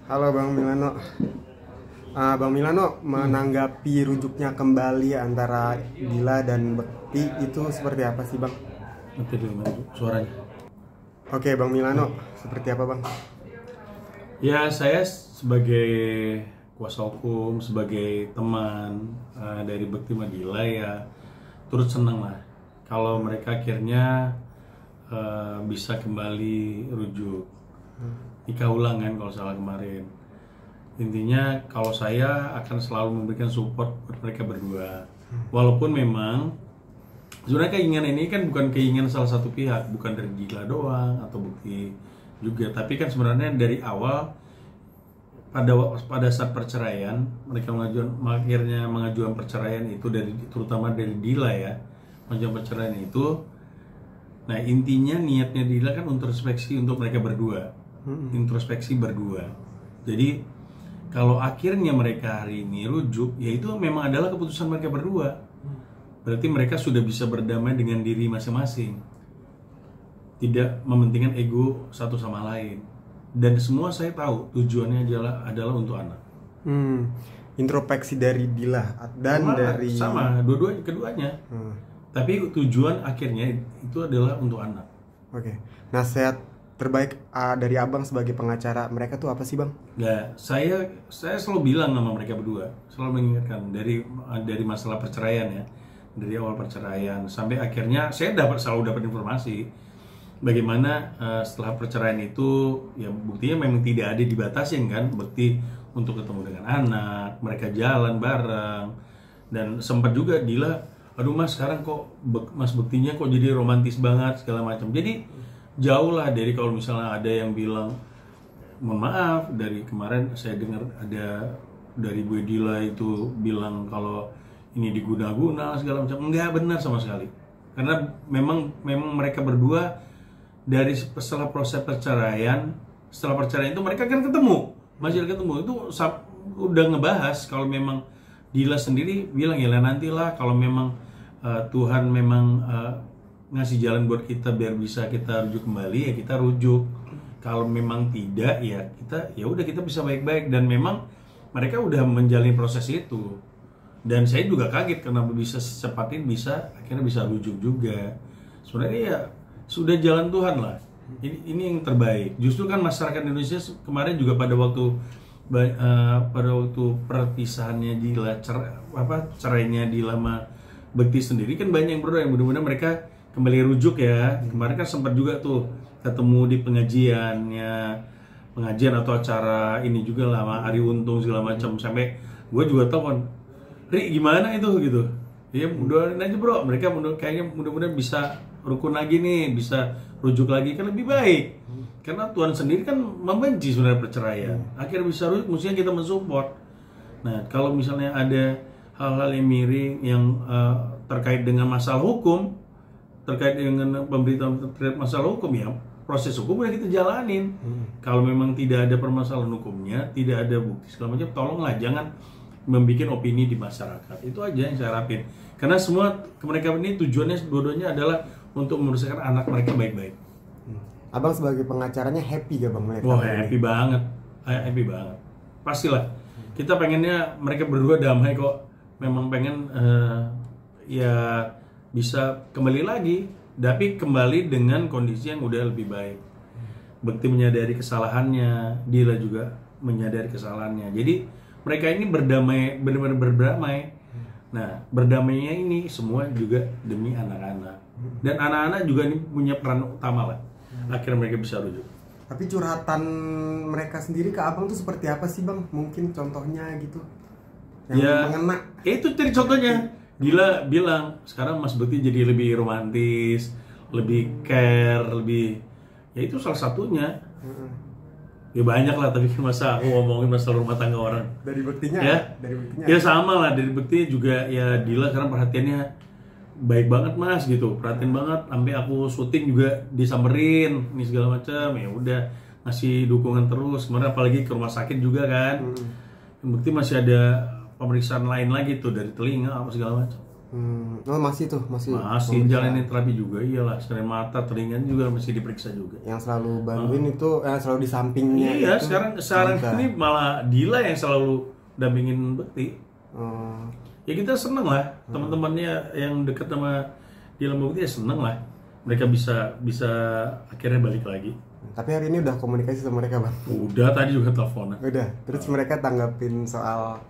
Halo Bang Milano. Bang Milano, menanggapi rujuknya kembali antara Dila dan Bekti itu seperti apa sih Bang? Nanti dulu suaranya. Oke Bang Milano, seperti apa Bang? Ya, saya sebagai kuasa hukum, sebagai teman dari Bekti Madila ya turut senang lah kalau mereka akhirnya bisa kembali rujuk nikah ulang kan kalau salah kemarin. Intinya kalau saya akan selalu memberikan support buat mereka berdua. Walaupun memang sebenarnya keinginan ini kan bukan keinginan salah satu pihak, bukan dari Dila doang atau Bekti juga, tapi kan sebenarnya dari awal pada saat perceraian mereka akhirnya mengajukan perceraian itu terutama dari Dila ya, mengajukan perceraian itu. Nah intinya niatnya Dila kan introspeksi untuk mereka berdua, introspeksi berdua. Jadi kalau akhirnya mereka hari ini rujuk, ya itu memang adalah keputusan mereka berdua. Berarti mereka sudah bisa berdamai dengan diri masing-masing, tidak mementingkan ego satu sama lain. Dan semua saya tahu tujuannya adalah untuk anak. Introspeksi dari Dila dan dari sama keduanya. Tapi tujuan akhirnya itu adalah untuk anak. Oke. Nasihat terbaik dari Abang sebagai pengacara mereka tuh apa sih Bang? Ya, saya selalu bilang sama mereka berdua, selalu mengingatkan dari masalah perceraian ya, dari awal perceraian sampai akhirnya saya selalu dapat informasi bagaimana setelah perceraian itu ya buktinya memang tidak ada dibatasin kan, bukti untuk ketemu dengan anak, mereka jalan bareng. Dan sempat juga Dila, aduh mas sekarang kok mas Bektinya kok jadi romantis banget segala macam. Jadi jauh lah dari kalau misalnya ada yang bilang, mohon maaf, dari kemarin saya dengar ada dari Bu Dila itu bilang kalau ini diguna-guna segala macam. Enggak benar sama sekali, karena memang mereka berdua dari setelah proses perceraian, setelah perceraian itu mereka kan masih ketemu itu udah ngebahas kalau memang Dila sendiri bilang ya nantilah kalau memang Tuhan memang ngasih jalan buat kita biar bisa kita rujuk kembali ya kita rujuk. Kalau memang tidak ya kita bisa baik-baik. Dan memang mereka udah menjalani proses itu. Dan saya juga kaget kenapa bisa secepat ini akhirnya bisa rujuk juga. Sebenarnya ya sudah jalan Tuhan lah. Ini yang terbaik. Justru kan masyarakat Indonesia kemarin juga pada waktu perpisahannya Dila cerainya Dila sama Bekti sendiri kan banyak yang berdoa yang mudah-mudahan mereka kembali rujuk ya. Kemarin kan sempat juga tuh ketemu di pengajian atau acara ini juga lah sama Ari Untung segala macam. Sampai gue juga telepon, Ri gimana itu gitu. Ya mudah-mudahan aja bro, mereka kayaknya mudah-mudahan bisa rukun lagi nih, bisa rujuk lagi kan lebih baik. Karena Tuhan sendiri kan membenci sebenarnya perceraian. Akhirnya bisa rujuk, mestinya kita mensupport. Nah kalau misalnya ada hal-hal yang miring yang terkait dengan masalah hukum, terkait dengan pemberitaan terkait masalah hukum ya proses hukum udah kita jalanin. Kalau memang tidak ada permasalahan hukumnya, tidak ada bukti segala macam, tolonglah jangan membuat opini di masyarakat. Itu aja yang saya harapin. Karena semua mereka ini tujuannya dua-duanya adalah untuk membesarkan anak mereka baik-baik. Abang sebagai pengacaranya happy gak Bang? Wah happy banget, pastilah. Kita pengennya mereka berdua damai kok. Memang pengen ya bisa kembali lagi, tapi kembali dengan kondisi yang udah lebih baik. Bekti menyadari kesalahannya, Dila juga menyadari kesalahannya. Jadi mereka ini berdamai, benar-benar berdamai. Nah, berdamainya ini semua juga demi anak-anak. Dan anak-anak juga ini punya peran utama lah. Akhirnya mereka bisa rujuk. Tapi curhatan mereka sendiri ke Abang tuh seperti apa sih Bang? Mungkin contohnya gitu yang mengena. Itu tadi contohnya. Dila bilang sekarang Mas Bekti jadi lebih romantis, lebih care, lebih ya itu salah satunya. Ya banyak lah, tapi masa aku ngomongin masalah rumah tangga orang. Dari Bektinya ya? Dari Bektinya. Ya sama lah, dari Bekti juga ya Dila sekarang perhatiannya baik banget mas gitu, perhatiin banget, sampai aku syuting juga disamperin ini segala macam. Ya udah ngasih dukungan terus. Kemarin apalagi ke rumah sakit juga kan. Bekti masih ada pemeriksaan lain lagi tuh dari telinga apa segala macam. Oh masih Masih pemeriksa. jalanin terapi juga, iyalah. Selain mata, telinga juga masih diperiksa juga. Yang selalu bantuin itu selalu di sampingnya. Iya, itu sekarang Dila. ini malah Dila yang selalu dampingin Bekti. Oh, Ya kita seneng lah, teman-temannya yang dekat sama Dila sama Bekti ya seneng lah. Mereka bisa akhirnya balik lagi. tapi hari ini udah komunikasi sama mereka bang. Udah tadi juga teleponan. Udah. Terus mereka tanggapin soal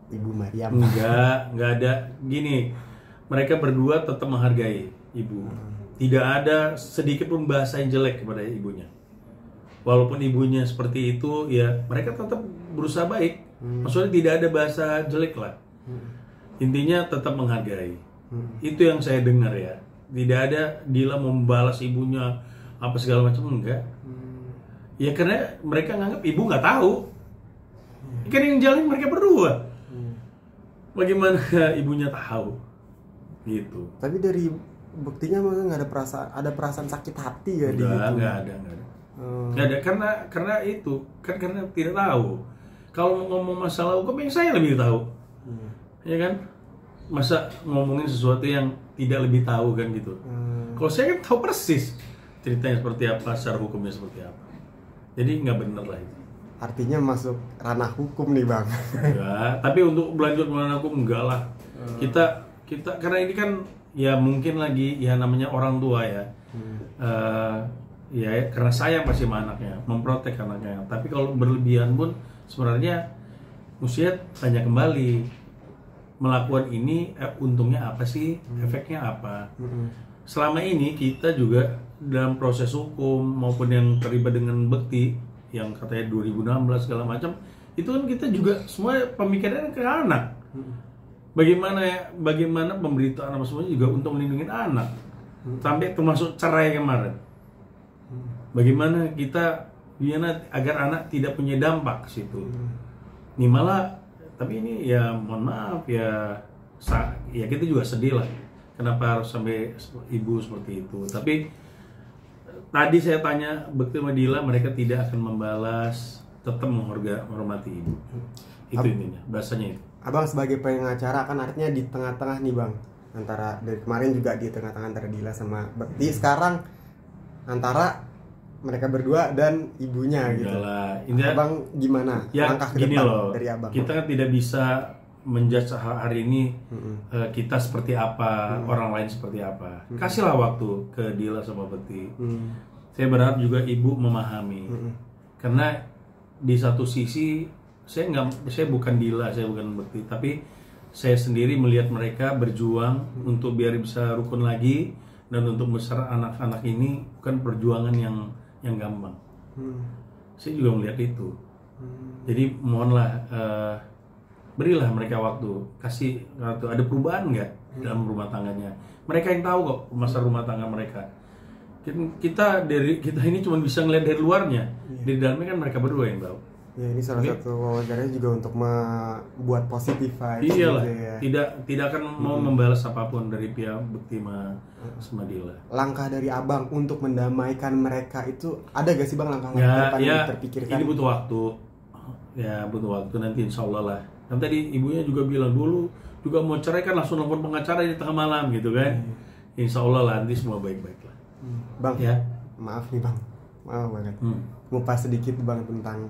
Ibu Mariam. Nggak ada. Gini, mereka berdua tetap menghargai ibu. Tidak ada sedikit pun bahasa yang jelek kepada ibunya. Walaupun ibunya seperti itu, ya mereka tetap berusaha baik. Maksudnya tidak ada bahasa jelek lah. Intinya tetap menghargai. Itu yang saya dengar ya. Tidak ada Dila membalas ibunya apa segala macam, enggak. Ya karena mereka nganggap ibu nggak tahu. Kan yang jalin mereka berdua. Bagaimana ibunya tahu? Gitu. Tapi dari buktinya maksudnya nggak ada perasaan sakit hati ya di situ. Nggak ada. Nggak ada karena itu karena tidak tahu. Kalau mau ngomong masalah hukum yang saya lebih tahu, ya kan? Masa ngomongin sesuatu yang tidak lebih tahu kan gitu. Kalau saya kan tahu persis ceritanya seperti apa, secara hukumnya seperti apa. Jadi nggak bener lah itu. Artinya masuk ranah hukum nih bang. Enggak, tapi untuk berlanjut ranah hukum enggak lah. Kita karena ini kan ya mungkin lagi ya namanya orang tua ya. Ya karena sayang pasti sama anaknya, memprotek anaknya. Tapi kalau berlebihan pun sebenarnya mesti tanya kembali, melakukan ini untungnya apa sih, efeknya apa. Selama ini kita juga dalam proses hukum maupun yang terlibat dengan Bekti yang katanya 2016 segala macam, itu kan kita juga semua pemikirannya ke anak. Bagaimana pemberitaan apa semuanya juga untuk melindungi anak. Sampai termasuk cerai kemarin. Bagaimana kita agar anak tidak punya dampak ke situ. Ini malah, tapi ini ya mohon maaf ya kita juga sedih lah. Kenapa harus sampai ibu seperti itu. Tapi tadi saya tanya Bekti sama Dila, mereka tidak akan membalas, tetap menghormati ibu. Itu intinya, bahasanya itu. Abang sebagai pengacara kan artinya di tengah-tengah nih bang, antara dari kemarin juga di tengah-tengah antara Dila sama Bekti, sekarang antara mereka berdua dan ibunya gitu. Abang gimana ya, langkah ke depan dari abang? Kita kan tidak bisa menjudge hari ini kita seperti apa, orang lain seperti apa. Kasihlah waktu ke Dila sama Bekti. Saya berharap juga ibu memahami. Karena di satu sisi saya bukan Dila, saya bukan Bekti, tapi saya sendiri melihat mereka berjuang untuk biar bisa rukun lagi dan untuk besar anak-anak ini bukan perjuangan yang gampang. Saya juga melihat itu. Jadi mohonlah berilah mereka waktu, kasih waktu. Ada perubahan nggak dalam rumah tangganya? Mereka yang tahu kok masa rumah tangga mereka. Kita ini cuma bisa ngeliat dari luarnya, di dalamnya kan mereka berdua yang tahu. Ya ini salah satu wawancaranya juga untuk membuat positif vibes. Iyalah, gitu ya. tidak akan mau membalas apapun dari pihak Bekti sama Dila. Langkah dari abang untuk mendamaikan mereka itu ada gak sih bang langkah-langkah yang terpikirkan? Ini butuh waktu. Ya butuh waktu, nanti insya Allah lah. Kan tadi ibunya juga bilang dulu juga mau cerai kan langsung nelfon pengacara di tengah malam gitu kan. Insya Allah lah nanti semua baik-baik lah. Bang, ya. Maaf nih bang, maaf banget. Ngupas sedikit bang tentang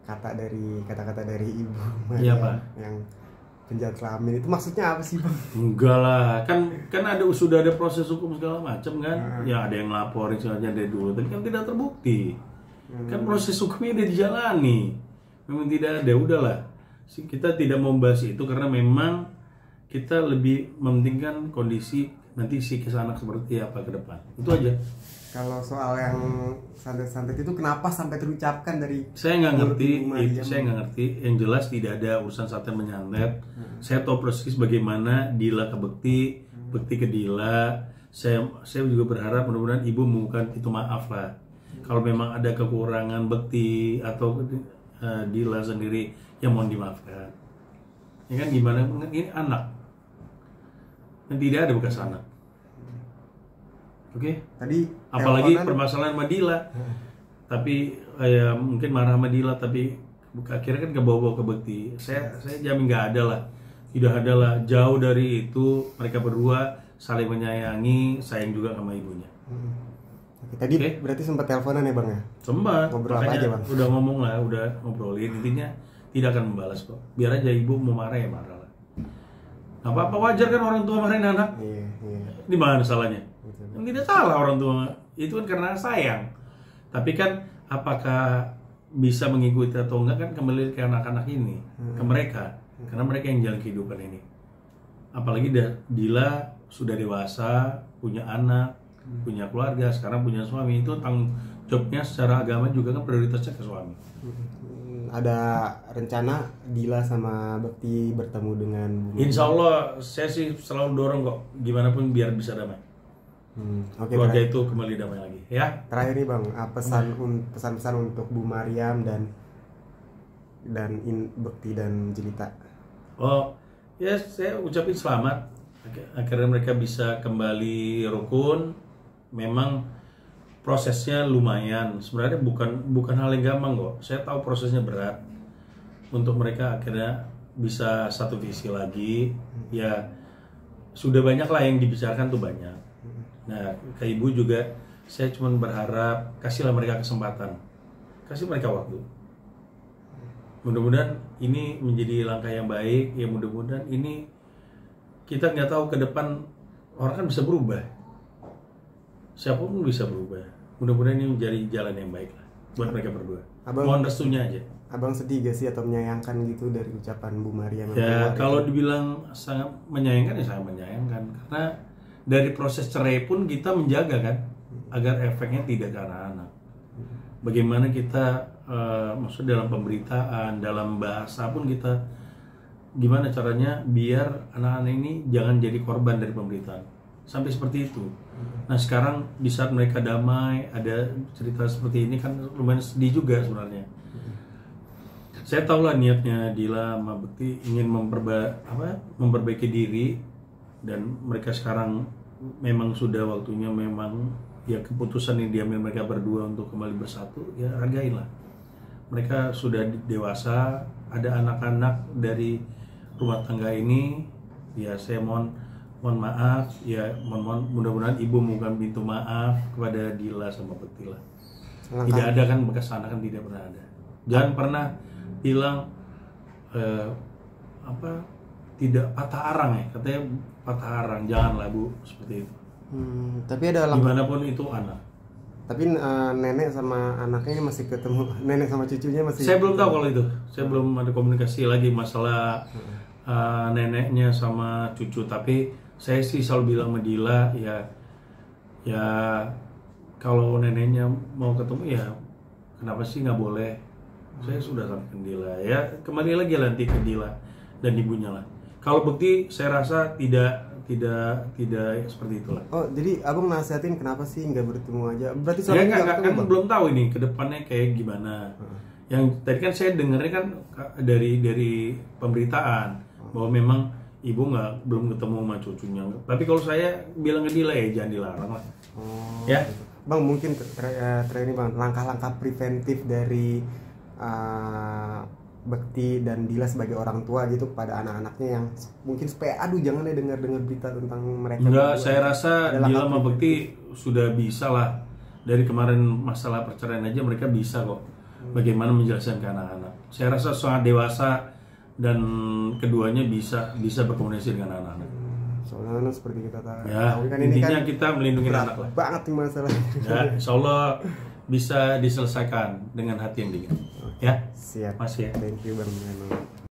kata-kata dari ibu Iya, Pak. yang penjahat kelamin itu maksudnya apa sih bang? Enggak lah, kan sudah ada proses hukum segala macam kan. Ya ada yang laporin sebenarnya dari dulu, tapi kan tidak terbukti. Kan proses hukumnya udah dijalani. Memang tidak ada, udahlah. Kita tidak mau bahas itu karena memang kita lebih mementingkan kondisi nanti psikis anak seperti apa ke depan. Itu aja. Kalau soal yang santet-santet itu kenapa sampai terucapkan dari saya nggak ngerti itu, saya nggak ngerti. Yang jelas tidak ada urusan santet menyantet. Saya tahu persis bagaimana Dila ke Bekti, Bekti ke Dila. Saya juga berharap mudah-mudahan ibu membuka itu, maaf lah. Kalau memang ada kekurangan Bekti atau Dila sendiri, yang mohon dimaafkan. Ya kan gimana? Ini anak. Dan tidak ada bekas anak. Oke. Tadi apalagi permasalahan sama Dila. Tapi ya mungkin marah sama Dila, tapi akhirnya kan ke bawah-bawah ke Bekti. Saya jamin nggak ada lah Tidak ada lah, jauh dari itu mereka berdua saling menyayangi, sayang juga sama ibunya. Oke, tadi berarti sempat teleponan ya bang ya? Sempat. Ngobrol apa aja bang? Udah ngomong lah, udah ngobrolin, intinya tidak akan membalas kok. Biar aja ibu mau marah ya marah lah. Gak apa-apa, wajar kan orang tua marahin anak. Iya. Di mana salahnya? Tidak salah orang tua, itu kan karena sayang. Tapi kan apakah bisa mengikuti atau enggak kan kembali ke anak-anak ini, ke mereka. Karena mereka yang jalan kehidupan ini. Apalagi Dila sudah dewasa, punya anak, punya keluarga, sekarang punya suami. Itu tanggung jawabnya secara agama juga kan prioritasnya ke suami. Ada rencana Dila sama Bekti bertemu dengan Bu? Insya Allah saya sih selalu dorong kok, gimana pun biar bisa damai. Oke, Keluarga itu kembali damai lagi, ya. Terakhir nih bang, pesan-pesan untuk Bu Mariam dan Bekti dan Jelita. Oh, ya saya ucapin selamat. Akhirnya mereka bisa kembali rukun. Memang prosesnya lumayan. Sebenarnya bukan hal yang gampang kok. Saya tahu prosesnya berat. Untuk mereka akhirnya bisa satu visi lagi. Ya sudah banyak lah yang dibicarakan tuh banyak. Nah, ke ibu juga saya cuma berharap kasihlah mereka kesempatan. Kasih mereka waktu. Mudah-mudahan ini menjadi langkah yang baik. Ya mudah-mudahan ini kita nggak tahu ke depan orang kan bisa berubah. Siapapun bisa berubah. Mudah-mudahan ini menjadi jalan yang baik lah buat mereka berdua. Mohon restunya aja. Abang sedih gak sih atau menyayangkan gitu dari ucapan Bu Mariam? Ya kalau dibilang sangat menyayangkan ya sangat menyayangkan. Karena dari proses cerai pun kita menjaga kan agar efeknya tidak ke anak-anak. Bagaimana kita maksud dalam pemberitaan, dalam bahasa pun kita gimana caranya biar anak-anak ini jangan jadi korban dari pemberitaan. Sampai seperti itu. Nah sekarang di saat mereka damai, ada cerita seperti ini kan lumayan sedih juga sebenarnya. Saya tahu lah niatnya Dila sama Bekti ingin memperbaiki diri. Dan mereka sekarang memang sudah waktunya memang ya keputusan yang diambil mereka berdua untuk kembali bersatu, ya hargailah. Mereka sudah dewasa, ada anak-anak dari rumah tangga ini. Ya saya mohon maaf, ya mohon mudah-mudahan ibu bukan pintu maaf kepada Dila sama Bekti lah. Tidak ada kan bekas anak kan tidak pernah ada. Jangan pernah bilang tidak patah arang ya, katanya patah arang, janganlah Bu seperti itu. Tapi ada dimanapun itu anak. Tapi nenek sama anaknya masih ketemu, nenek sama cucunya masih. Saya belum tahu kalau itu, saya belum ada komunikasi lagi masalah neneknya sama cucu. Tapi saya sih selalu bilang sama Dila ya kalau neneknya mau ketemu ya kenapa sih nggak boleh. Saya sudah sampaikan Dila ya kembali lagi nanti ke Dila dan ibunya lah. Kalau Bekti saya rasa tidak seperti itulah. Oh, jadi abang nasihatin kenapa sih nggak bertemu aja? Berarti saya kan belum tahu ini ke depannya kayak gimana. Yang tadi kan saya dengarnya kan dari pemberitaan bahwa memang ibu belum ketemu sama cucunya. Tapi kalau saya bilang ke Dila ya jangan dilarang lah. Ya. Bang mungkin terakhir bang langkah-langkah preventif dari Bekti dan Dila sebagai orang tua gitu kepada anak-anaknya yang mungkin supaya jangan dengar berita tentang mereka. Enggak, saya rasa Dila sama Bekti sudah bisa lah. Dari kemarin masalah perceraian aja mereka bisa kok bagaimana menjelaskan ke anak-anak. Saya rasa sangat dewasa dan keduanya bisa berkomunikasi dengan anak-anak. Soalnya seperti kita tahu ya, kan intinya ini kan kita melindungi anak lah. Banget nih masalahnya. Ya, insya Allah bisa diselesaikan dengan hati yang dingin. Ya, siap. Mas ya. Thank you Bang.